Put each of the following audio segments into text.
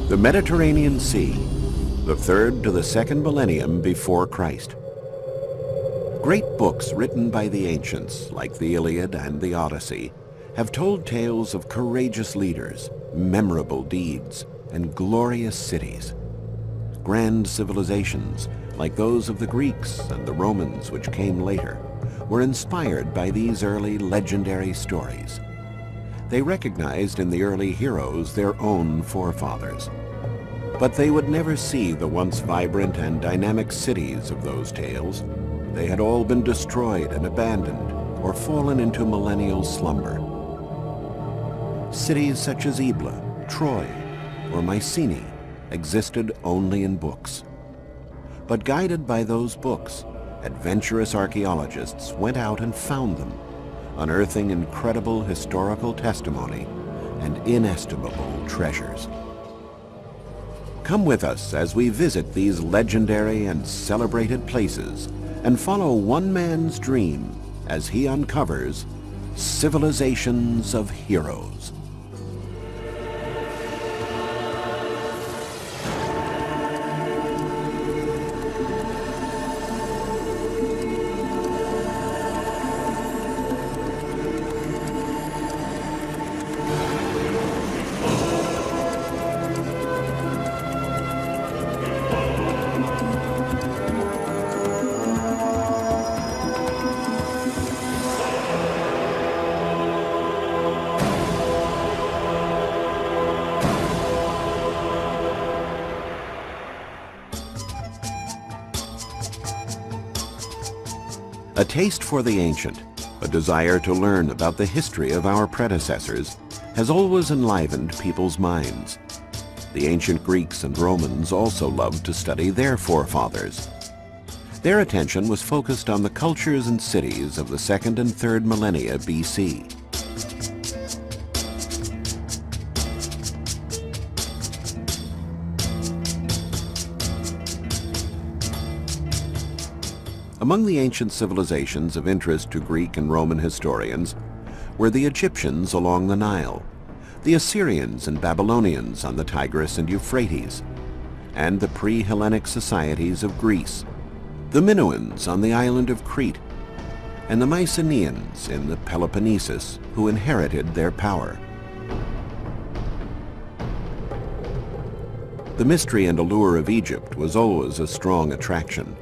The Mediterranean Sea, the 3rd to the 2nd millennium before Christ. Great books written by the ancients, like the Iliad and the Odyssey, have told tales of courageous leaders, memorable deeds, and glorious cities. Grand civilizations, like those of the Greeks and the Romans which came later, were inspired by these early legendary stories. They recognized in the early heroes their own forefathers. But they would never see the once vibrant and dynamic cities of those tales. They had all been destroyed and abandoned or fallen into millennial slumber. Cities such as Ebla, Troy, or Mycenae existed only in books. But guided by those books, adventurous archaeologists went out and found them, unearthing incredible historical testimony and inestimable treasures. Come with us as we visit these legendary and celebrated places and follow one man's dream as he uncovers civilizations of heroes. A taste for the ancient, a desire to learn about the history of our predecessors, has always enlivened people's minds. The ancient Greeks and Romans also loved to study their forefathers. Their attention was focused on the cultures and cities of the 2nd and 3rd millennia BC. Among the ancient civilizations of interest to Greek and Roman historians were the Egyptians along the Nile, the Assyrians and Babylonians on the Tigris and Euphrates, and the pre-Hellenic societies of Greece, the Minoans on the island of Crete, and the Mycenaeans in the Peloponnesus who inherited their power. The mystery and allure of Egypt was always a strong attraction.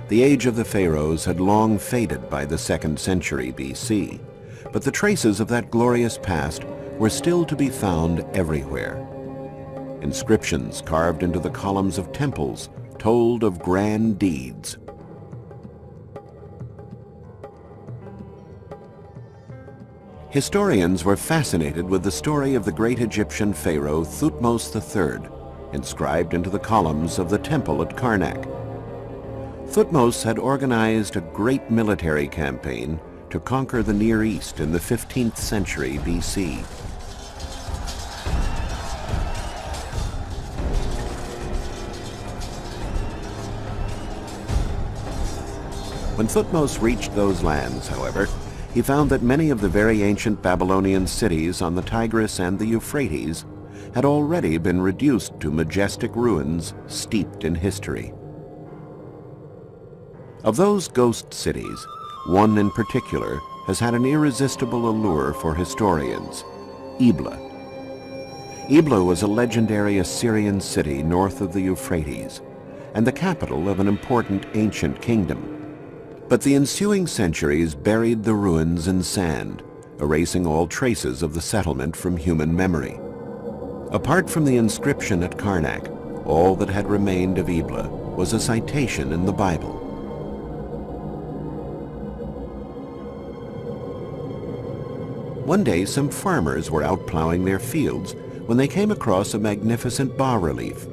The age of the pharaohs had long faded by the 2nd century BC, but the traces of that glorious past were still to be found everywhere. Inscriptions carved into the columns of temples told of grand deeds. Historians were fascinated with the story of the great Egyptian pharaoh Thutmose III, inscribed into the columns of the temple at Karnak. Thutmose had organized a great military campaign to conquer the Near East in the 15th century BC. When Thutmose reached those lands, however, he found that many of the very ancient Babylonian cities on the Tigris and the Euphrates had already been reduced to majestic ruins steeped in history. Of those ghost cities, one in particular has had an irresistible allure for historians, Ebla. Ebla was a legendary Assyrian city north of the Euphrates and the capital of an important ancient kingdom. But the ensuing centuries buried the ruins in sand, erasing all traces of the settlement from human memory. Apart from the inscription at Karnak, all that had remained of Ebla was a citation in the Bible. One day, some farmers were out plowing their fields when they came across a magnificent bas-relief.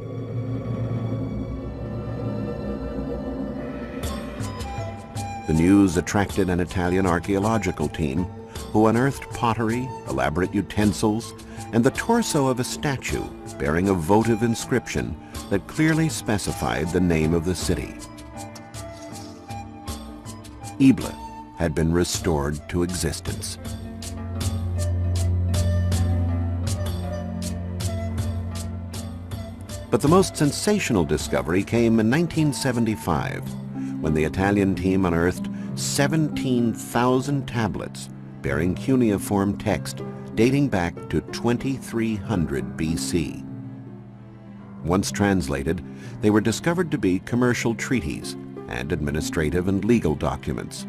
The news attracted an Italian archaeological team who unearthed pottery, elaborate utensils, and the torso of a statue bearing a votive inscription that clearly specified the name of the city. Ebla had been restored to existence. But the most sensational discovery came in 1975, when the Italian team unearthed 17,000 tablets bearing cuneiform text dating back to 2300 BC. Once translated, they were discovered to be commercial treaties and administrative and legal documents.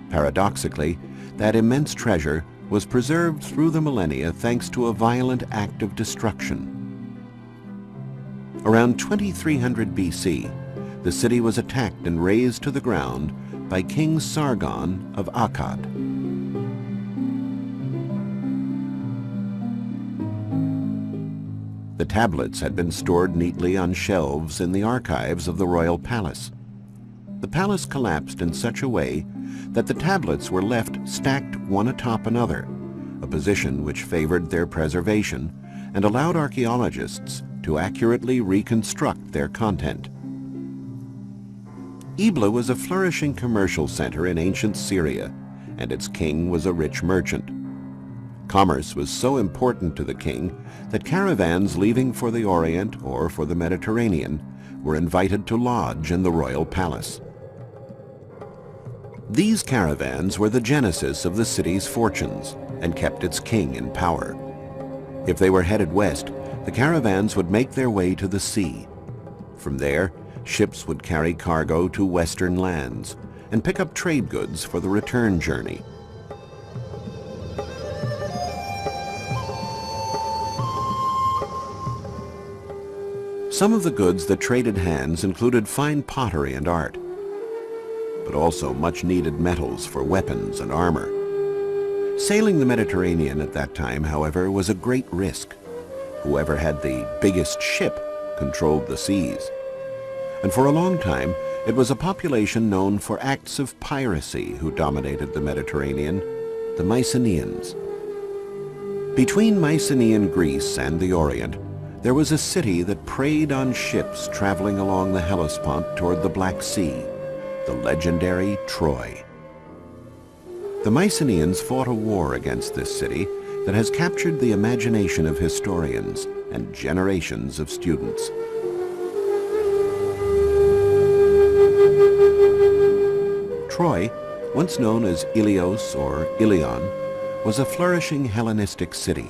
Paradoxically, that immense treasure was preserved through the millennia thanks to a violent act of destruction. Around 2300 BC, the city was attacked and razed to the ground by King Sargon of Akkad. The tablets had been stored neatly on shelves in the archives of the royal palace. The palace collapsed in such a way that the tablets were left stacked one atop another, a position which favored their preservation and allowed archaeologists to accurately reconstruct their content. Ebla was a flourishing commercial center in ancient Syria, and its king was a rich merchant. Commerce was so important to the king that caravans leaving for the Orient or for the Mediterranean were invited to lodge in the royal palace. These caravans were the genesis of the city's fortunes and kept its king in power. If they were headed west, the caravans would make their way to the sea. From there, ships would carry cargo to western lands and pick up trade goods for the return journey. Some of the goods that traded hands included fine pottery and art, but also much-needed metals for weapons and armor. Sailing the Mediterranean at that time, however, was a great risk. Whoever had the biggest ship controlled the seas. And for a long time, it was a population known for acts of piracy who dominated the Mediterranean, the Mycenaeans. Between Mycenaean Greece and the Orient, there was a city that preyed on ships traveling along the Hellespont toward the Black Sea, the legendary Troy. The Mycenaeans fought a war against this city that has captured the imagination of historians and generations of students. Troy, once known as Ilios or Ilion, was a flourishing Hellenistic city.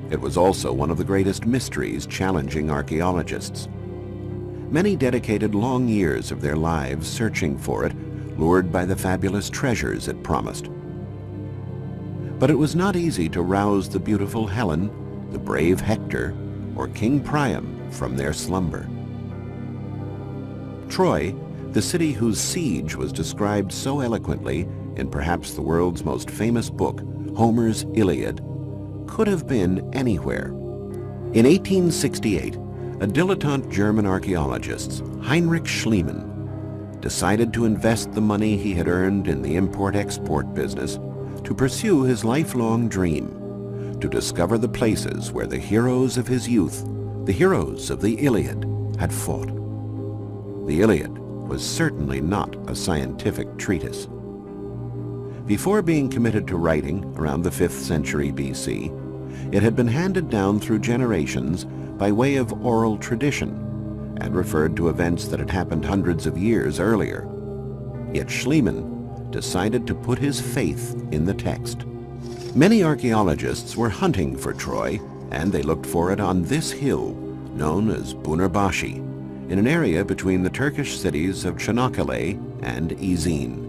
It was also one of the greatest mysteries challenging archaeologists. Many dedicated long years of their lives searching for it, lured by the fabulous treasures it promised. But it was not easy to rouse the beautiful Helen, the brave Hector, or King Priam from their slumber. Troy, the city whose siege was described so eloquently in perhaps the world's most famous book, Homer's Iliad, could have been anywhere. In 1868, a dilettante German archaeologist, Heinrich Schliemann, decided to invest the money he had earned in the import-export business to pursue his lifelong dream, to discover the places where the heroes of his youth, the heroes of the Iliad, had fought. The Iliad was certainly not a scientific treatise. Before being committed to writing around the 5th century BC, it had been handed down through generations by way of oral tradition and referred to events that had happened hundreds of years earlier. Yet Schliemann decided to put his faith in the text. Many archaeologists were hunting for Troy, and they looked for it on this hill known as Bunarbashi, in an area between the Turkish cities of Çanakkale and Izin.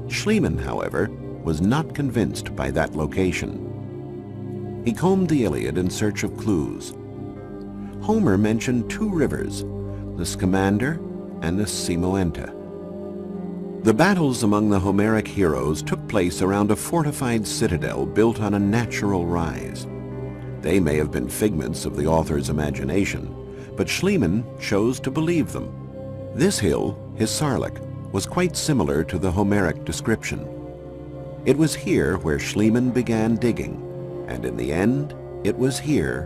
Schliemann, however, was not convinced by that location. He combed the Iliad in search of clues. Homer mentioned two rivers, the Scamander and the Simoenta. The battles among the Homeric heroes took place around a fortified citadel built on a natural rise. They may have been figments of the author's imagination, but Schliemann chose to believe them. This hill, Hisarlik, was quite similar to the Homeric description. It was here where Schliemann began digging, and in the end, it was here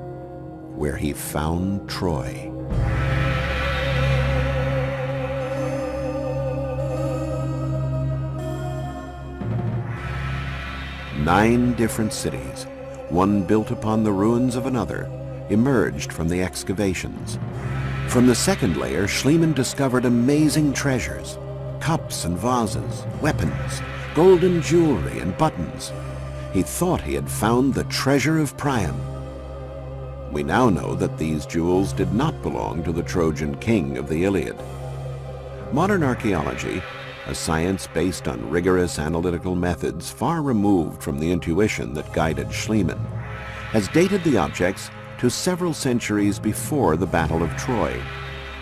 where he found Troy. 9 different cities, one built upon the ruins of another, emerged from the excavations. From the second layer, Schliemann discovered amazing treasures, cups and vases, weapons, golden jewelry and buttons. He thought he had found the treasure of Priam. We now know that these jewels did not belong to the Trojan king of the Iliad. Modern archaeology, a science based on rigorous analytical methods far removed from the intuition that guided Schliemann, has dated the objects to several centuries before the Battle of Troy,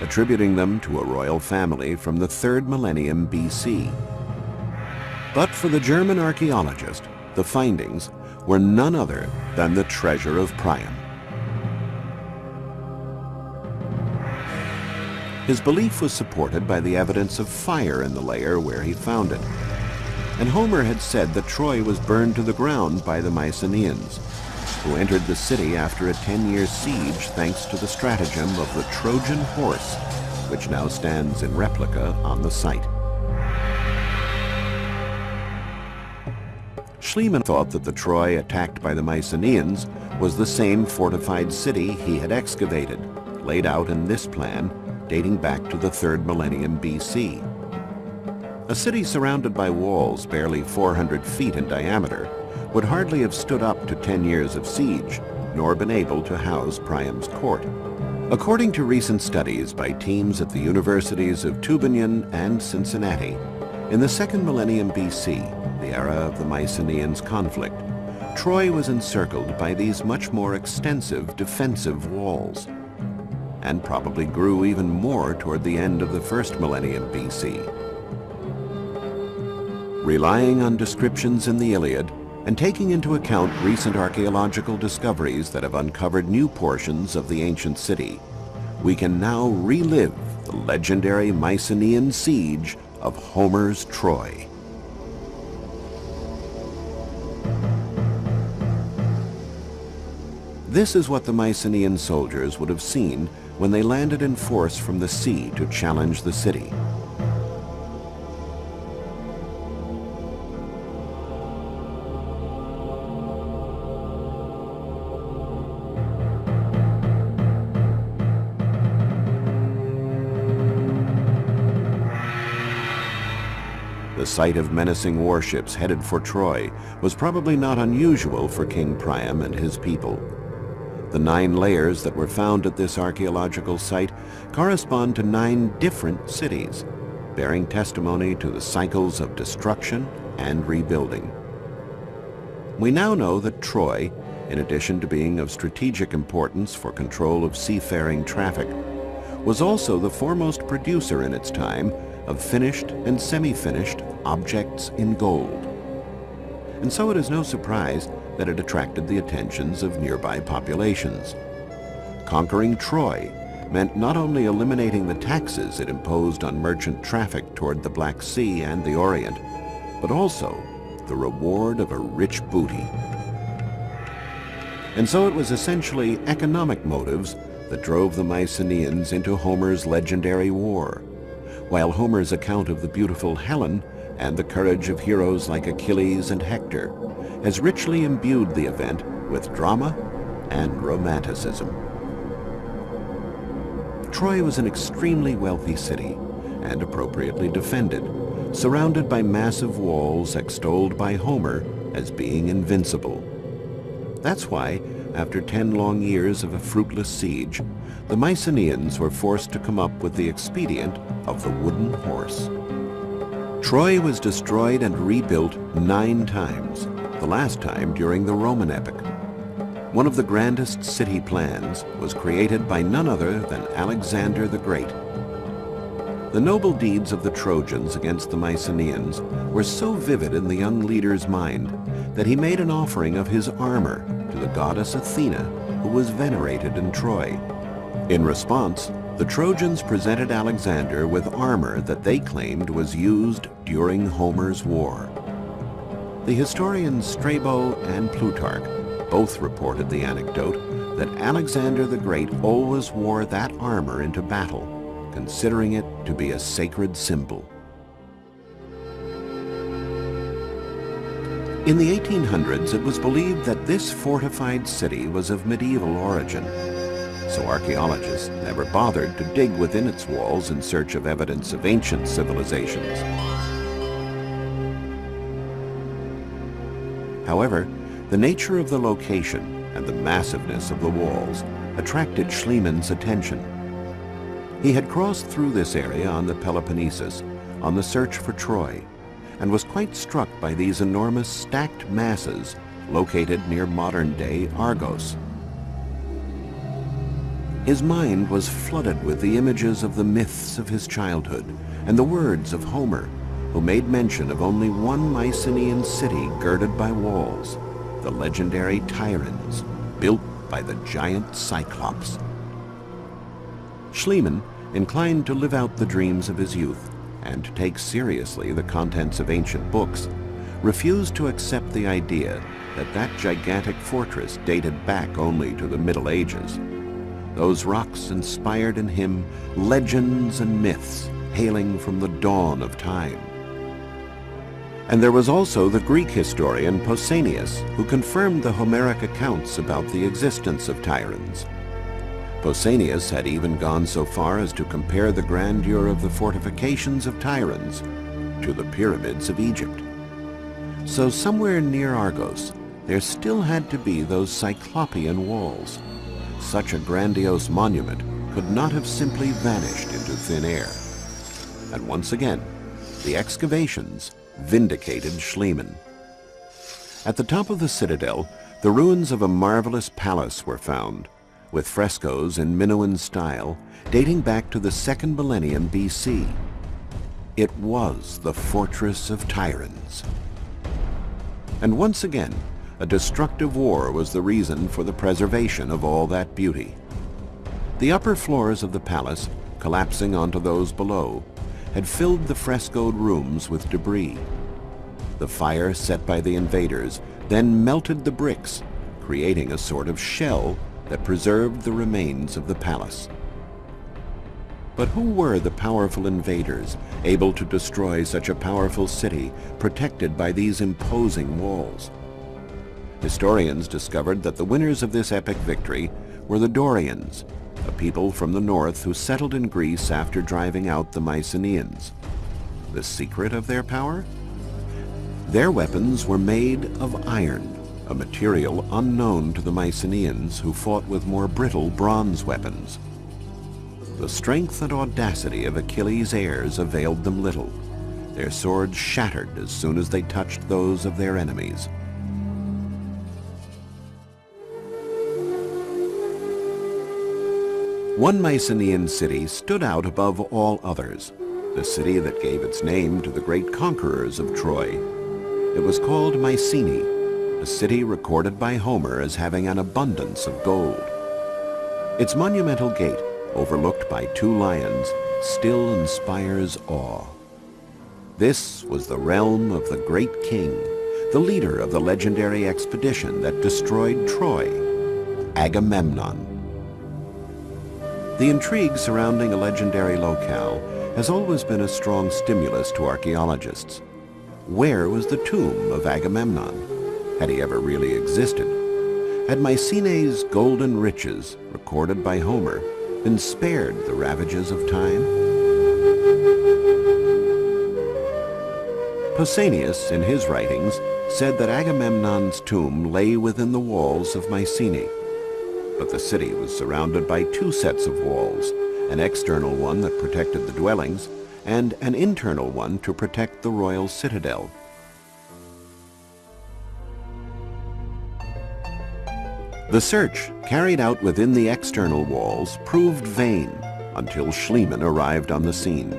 attributing them to a royal family from the 3rd millennium BC. But for the German archaeologist, the findings were none other than the treasure of Priam. His belief was supported by the evidence of fire in the layer where he found it. And Homer had said that Troy was burned to the ground by the Mycenaeans, who entered the city after a 10-year siege thanks to the stratagem of the Trojan horse, which now stands in replica on the site. Schliemann thought that the Troy attacked by the Mycenaeans was the same fortified city he had excavated, laid out in this plan dating back to the 3rd millennium BC. A city surrounded by walls barely 400 feet in diameter would hardly have stood up to 10 years of siege, nor been able to house Priam's court. According to recent studies by teams at the universities of Tübingen and Cincinnati, in the 2nd millennium BC, the era of the Mycenaeans conflict, Troy was encircled by these much more extensive defensive walls, and probably grew even more toward the end of the 1st millennium BC. Relying on descriptions in the Iliad and taking into account recent archaeological discoveries that have uncovered new portions of the ancient city, we can now relive the legendary Mycenaean siege of Homer's Troy. This is what the Mycenaean soldiers would have seen when they landed in force from the sea to challenge the city. The sight of menacing warships headed for Troy was probably not unusual for King Priam and his people. The 9 layers that were found at this archaeological site correspond to 9 different cities, bearing testimony to the cycles of destruction and rebuilding. We now know that Troy, in addition to being of strategic importance for control of seafaring traffic, was also the foremost producer in its time of finished and semi-finished objects in gold. And so it is no surprise that it attracted the attentions of nearby populations. Conquering Troy meant not only eliminating the taxes it imposed on merchant traffic toward the Black Sea and the Orient, but also the reward of a rich booty. And so it was essentially economic motives that drove the Mycenaeans into Homer's legendary war, while Homer's account of the beautiful Helen and the courage of heroes like Achilles and Hector has richly imbued the event with drama and romanticism. Troy was an extremely wealthy city and appropriately defended, surrounded by massive walls extolled by Homer as being invincible. That's why, after 10 long years of a fruitless siege, the Mycenaeans were forced to come up with the expedient of the wooden horse. Troy was destroyed and rebuilt 9 times, the last time during the Roman epoch. One of the grandest city plans was created by none other than Alexander the Great. The noble deeds of the Trojans against the Mycenaeans were so vivid in the young leader's mind that he made an offering of his armor to the goddess Athena, who was venerated in Troy. In response, the Trojans presented Alexander with armor that they claimed was used during Homer's war. The historians Strabo and Plutarch both reported the anecdote that Alexander the Great always wore that armor into battle, considering it to be a sacred symbol. In the 1800s, it was believed that this fortified city was of medieval origin, so archaeologists never bothered to dig within its walls in search of evidence of ancient civilizations. However, the nature of the location and the massiveness of the walls attracted Schliemann's attention. He had crossed through this area on the Peloponnesus on the search for Troy, and was quite struck by these enormous stacked masses located near modern-day Argos. His mind was flooded with the images of the myths of his childhood and the words of Homer, who made mention of only one Mycenaean city girded by walls, the legendary Tyrans, built by the giant Cyclops. Schliemann, inclined to live out the dreams of his youth and to take seriously the contents of ancient books, refused to accept the idea that that gigantic fortress dated back only to the Middle Ages. Those rocks inspired in him legends and myths hailing from the dawn of time. And there was also the Greek historian Pausanias, who confirmed the Homeric accounts about the existence of Tyrans. Pausanias had even gone so far as to compare the grandeur of the fortifications of Tyrans to the pyramids of Egypt. So somewhere near Argos, there still had to be those Cyclopean walls. Such a grandiose monument could not have simply vanished into thin air. And once again, the excavations vindicated Schliemann. At the top of the citadel, the ruins of a marvelous palace were found, with frescoes in Minoan style dating back to the 2nd millennium BC. It was the Fortress of Tyrans. And once again, a destructive war was the reason for the preservation of all that beauty. The upper floors of the palace, collapsing onto those below, had filled the frescoed rooms with debris. The fire set by the invaders then melted the bricks, creating a sort of shell that preserved the remains of the palace. But who were the powerful invaders able to destroy such a powerful city protected by these imposing walls? Historians discovered that the winners of this epic victory were the Dorians, a people from the north who settled in Greece after driving out the Mycenaeans. The secret of their power? Their weapons were made of iron, a material unknown to the Mycenaeans, who fought with more brittle bronze weapons. The strength and audacity of Achilles' heirs availed them little. Their swords shattered as soon as they touched those of their enemies. One Mycenaean city stood out above all others, the city that gave its name to the great conquerors of Troy. It was called Mycenae, a city recorded by Homer as having an abundance of gold. Its monumental gate, overlooked by 2 lions, still inspires awe. This was the realm of the great king, the leader of the legendary expedition that destroyed Troy, Agamemnon. The intrigue surrounding a legendary locale has always been a strong stimulus to archaeologists. Where was the tomb of Agamemnon? Had he ever really existed? Had Mycenae's golden riches, recorded by Homer, been spared the ravages of time? Pausanias, in his writings, said that Agamemnon's tomb lay within the walls of Mycenae. But the city was surrounded by 2 sets of walls, an external one that protected the dwellings, and an internal one to protect the royal citadel. The search carried out within the external walls proved vain until Schliemann arrived on the scene.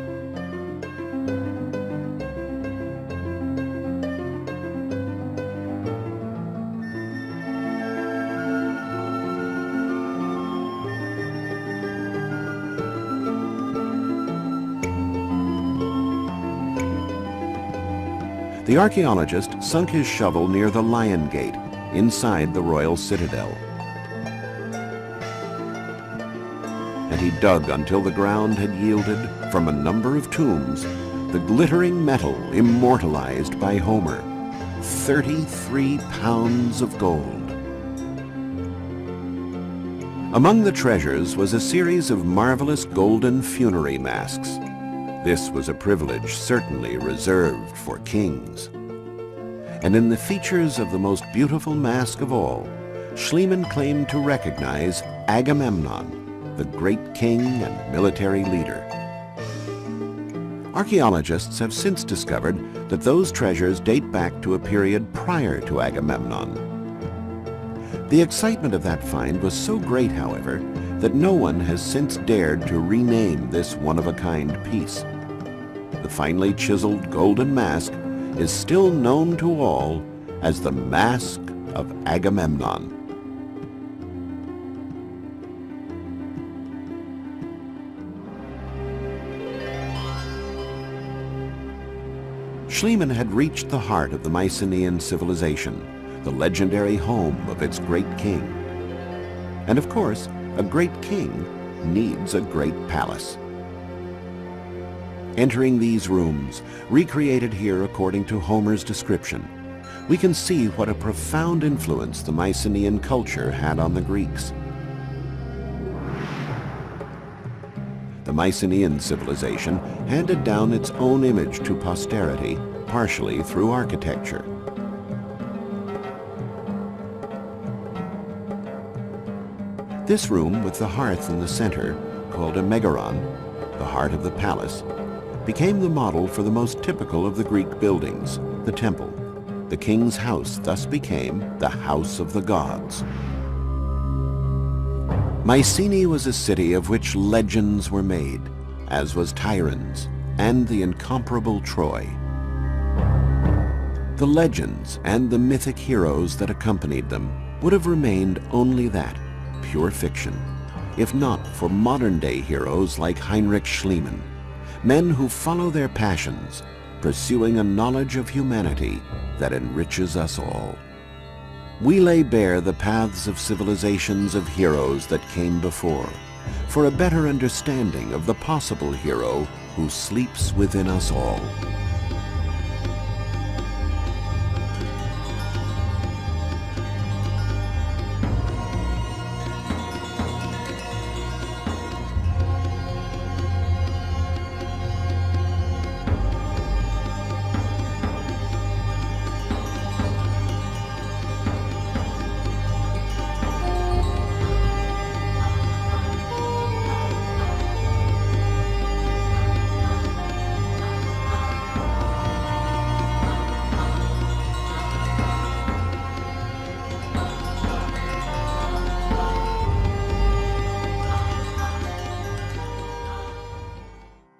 The archaeologist sunk his shovel near the Lion Gate, inside the royal citadel. And he dug until the ground had yielded, from a number of tombs, the glittering metal immortalized by Homer, 33 pounds of gold. Among the treasures was a series of marvelous golden funerary masks. This was a privilege certainly reserved for kings. And in the features of the most beautiful mask of all, Schliemann claimed to recognize Agamemnon, the great king and military leader. Archaeologists have since discovered that those treasures date back to a period prior to Agamemnon. The excitement of that find was so great, however, that no one has since dared to rename this one-of-a-kind piece. The finely chiseled golden mask is still known to all as the Mask of Agamemnon. Schliemann had reached the heart of the Mycenaean civilization, the legendary home of its great king. And of course, a great king needs a great palace. Entering these rooms, recreated here according to Homer's description, we can see what a profound influence the Mycenaean culture had on the Greeks. The Mycenaean civilization handed down its own image to posterity, partially through architecture. This room with the hearth in the center, called a megaron, the heart of the palace, became the model for the most typical of the Greek buildings, the temple. The king's house thus became the house of the gods. Mycenae was a city of which legends were made, as was Tiryns and the incomparable Troy. The legends and the mythic heroes that accompanied them would have remained only that, pure fiction, if not for modern-day heroes like Heinrich Schliemann, men who follow their passions, pursuing a knowledge of humanity that enriches us all. We lay bare the paths of civilizations of heroes that came before, for a better understanding of the possible hero who sleeps within us all.